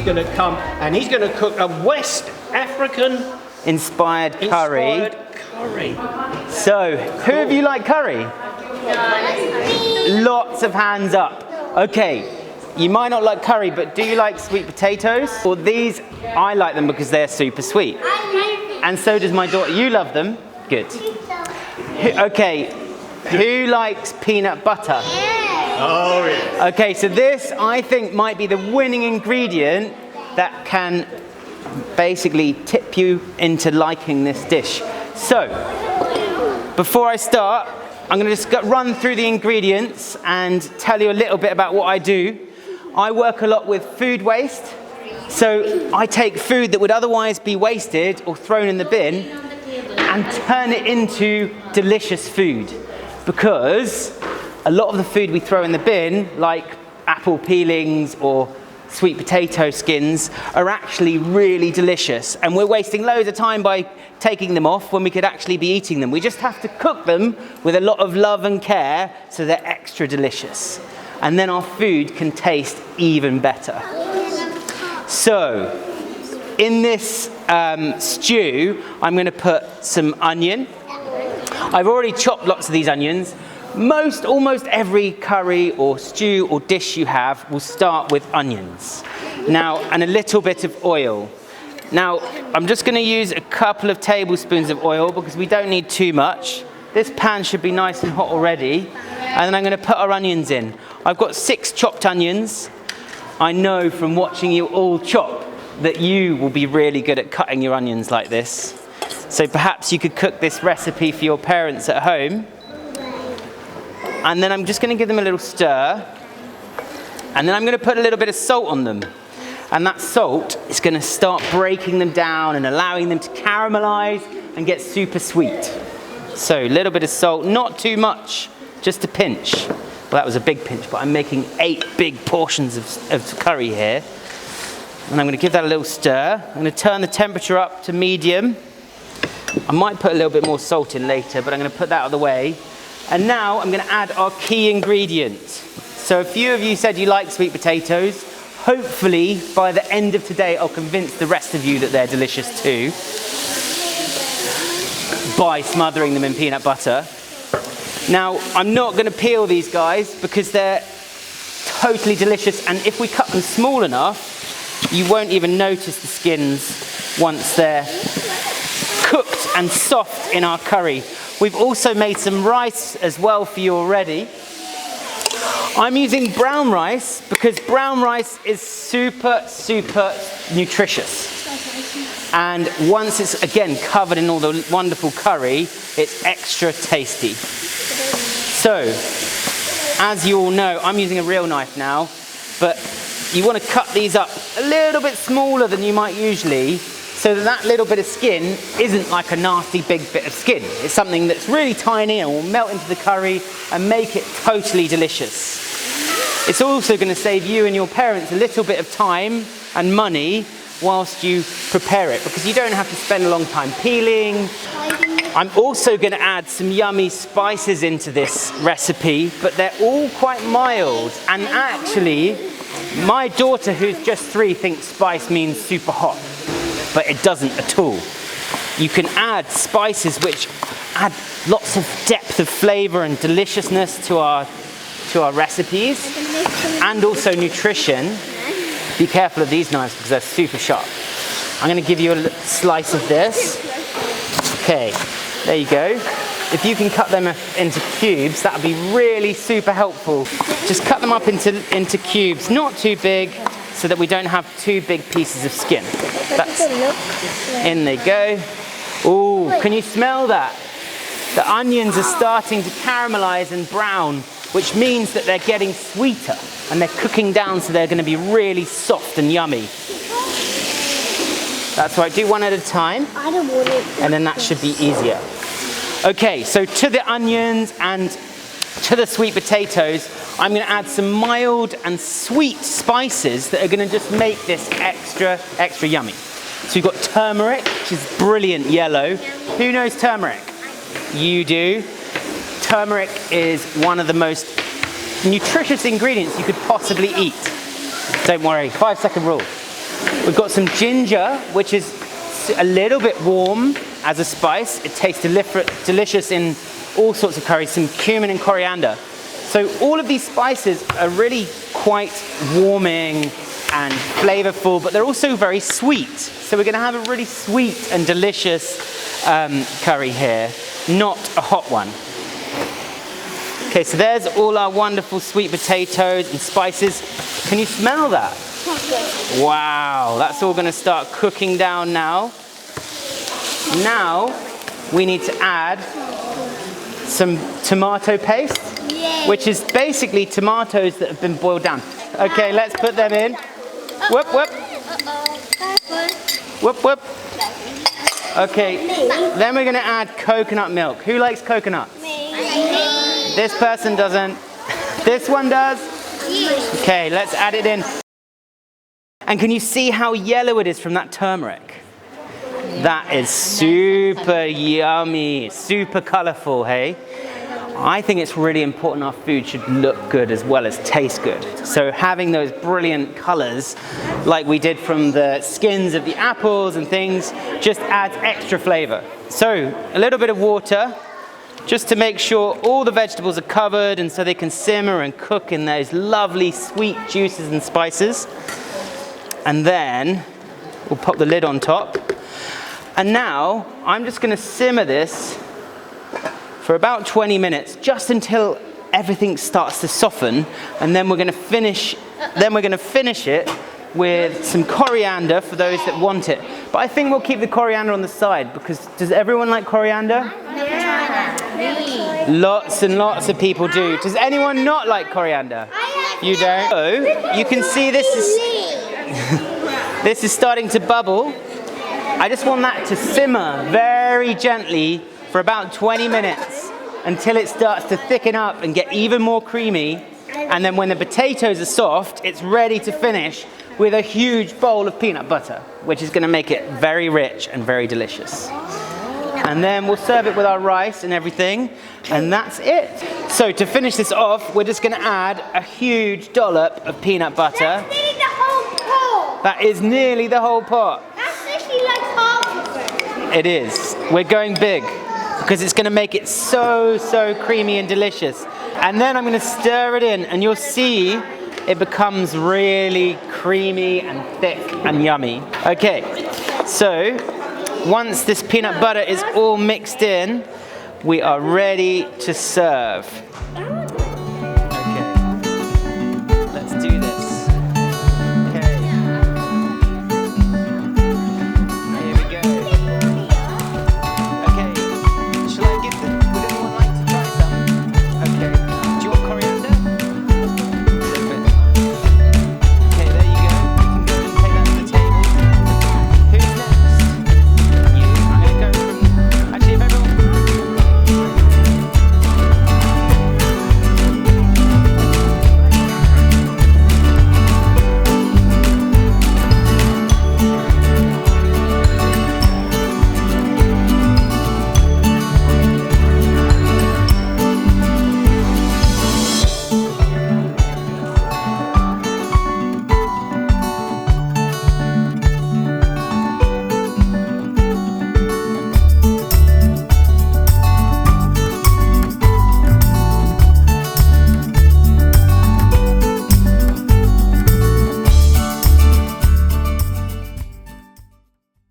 going to come and he's going to cook a West African inspired curry. So, who of you like curry? Lots of hands up. Okay, you might not like curry, but do you like sweet potatoes? Well, these, I like them because they're super sweet. And so does my daughter. You love them? Good. Okay, who likes peanut butter? Oh, yeah. Okay, so this, I think, might be the winning ingredient that can basically tip you into liking this dish. So, before I start, I'm going to just run through the ingredients and tell you a little bit about what I do. I work a lot with food waste. So I take food that would otherwise be wasted or thrown in the bin and turn it into delicious food. Because a lot of the food we throw in the bin, like apple peelings or sweet potato skins, are actually really delicious. And we're wasting loads of time by taking them off when we could actually be eating them. We just have to cook them with a lot of love and care so they're extra delicious. And then our food can taste even better. So, in this stew, I'm going to put some onion. I've already chopped lots of these onions. Almost every curry or stew or dish you have will start with onions. Now, and a little bit of oil. Now, I'm just going to use a couple of tablespoons of oil because we don't need too much. This pan should be nice and hot already. And then I'm going to put our onions in. I've got 6 chopped onions. I know from watching you all chop that you will be really good at cutting your onions like this. So perhaps you could cook this recipe for your parents at home. And then I'm just going to give them a little stir. And then I'm going to put a little bit of salt on them. And that salt is going to start breaking them down and allowing them to caramelize and get super sweet. So a little bit of salt, not too much, just a pinch. Well, that was a big pinch, but I'm making 8 big portions of curry here. And I'm going to give that a little stir. I'm going to turn the temperature up to medium. I might put a little bit more salt in later, but I'm going to put that out of the way. And now I'm going to add our key ingredient. So a few of you said you like sweet potatoes. Hopefully, by the end of today, I'll convince the rest of you that they're delicious too, by smothering them in peanut butter. Now, I'm not going to peel these guys because they're totally delicious, and if we cut them small enough, you won't even notice the skins once they're cooked and soft in our curry. We've also made some rice as well for you already. I'm using brown rice because brown rice is super, super nutritious. And once it's, again, covered in all the wonderful curry, it's extra tasty. So, as you all know, I'm using a real knife now, but you want to cut these up a little bit smaller than you might usually, so that that little bit of skin isn't like a nasty big bit of skin. It's something that's really tiny and will melt into the curry and make it totally delicious. It's also going to save you and your parents a little bit of time and money whilst you prepare it, because you don't have to spend a long time peeling. I'm also going to add some yummy spices into this recipe, but they're all quite mild. And actually, my daughter, who's just 3, thinks spice means super hot, but it doesn't at all. You can add spices which add lots of depth of flavor and deliciousness to our recipes, and also nutrition. Be careful of these knives because they're super sharp. I'm going to give you a slice of this. Okay, there you go. If you can cut them into cubes, that would be really super helpful. Just cut them up into cubes, not too big, so that we don't have 2 big pieces of skin. That's, in they go. Ooh, can you smell that? The onions are starting to caramelize and brown, which means that they're getting sweeter and they're cooking down, so they're going to be really soft and yummy. That's right, do one at a time. I don't want it. And then that should be easier. Okay, so to the onions and to the sweet potatoes, I'm going to add some mild and sweet spices that are going to just make this extra yummy. So we've got turmeric, which is brilliant yellow. Who knows turmeric? You do. Turmeric is one of the most nutritious ingredients you could possibly eat. Don't worry, 5-second rule. We've got some ginger, which is a little bit warm as a spice. It tastes delicious in all sorts of curries, some cumin and coriander. So all of these spices are really quite warming and flavorful, but they're also very sweet. So we're going to have a really sweet and delicious curry here, not a hot one. Okay, so there's all our wonderful sweet potatoes and spices. Can you smell that? Wow, that's all going to start cooking down now. Now we need to add some tomato paste, which is basically tomatoes that have been boiled down. Okay, let's put them in. Whoop, whoop. Whoop, whoop. Okay, then we're going to add coconut milk. Who likes coconut? This person doesn't. This one does? Okay, let's add it in. And can you see how yellow it is from that turmeric? That is super yummy, super colorful, hey? I think it's really important our food should look good as well as taste good. So having those brilliant colors, like we did from the skins of the apples and things, just adds extra flavor. So a little bit of water, just to make sure all the vegetables are covered and so they can simmer and cook in those lovely sweet juices and spices. And then we'll pop the lid on top. And now I'm just going to simmer this for about 20 minutes, just until everything starts to soften, and then we're going to finish it with some coriander for those that want it. But I think we'll keep the coriander on the side, because does everyone like coriander? Lots and lots of people do. Does anyone not like coriander? You don't? So you can see this is starting to bubble. I just want that to simmer very gently for about 20 minutes until it starts to thicken up and get even more creamy. And then when the potatoes are soft, it's ready to finish with a huge bowl of peanut butter, which is going to make it very rich and very delicious. And then we'll serve it with our rice and everything, and that's it. So to finish this off, we're just going to add a huge dollop of peanut butter. That's nearly the whole pot. That is nearly the whole pot. That's actually like half of it. It is. We're going big because it's going to make it so creamy and delicious. And then I'm going to stir it in, and you'll see it becomes really creamy and thick and yummy. Okay, so once this peanut butter is all mixed in, we are ready to serve.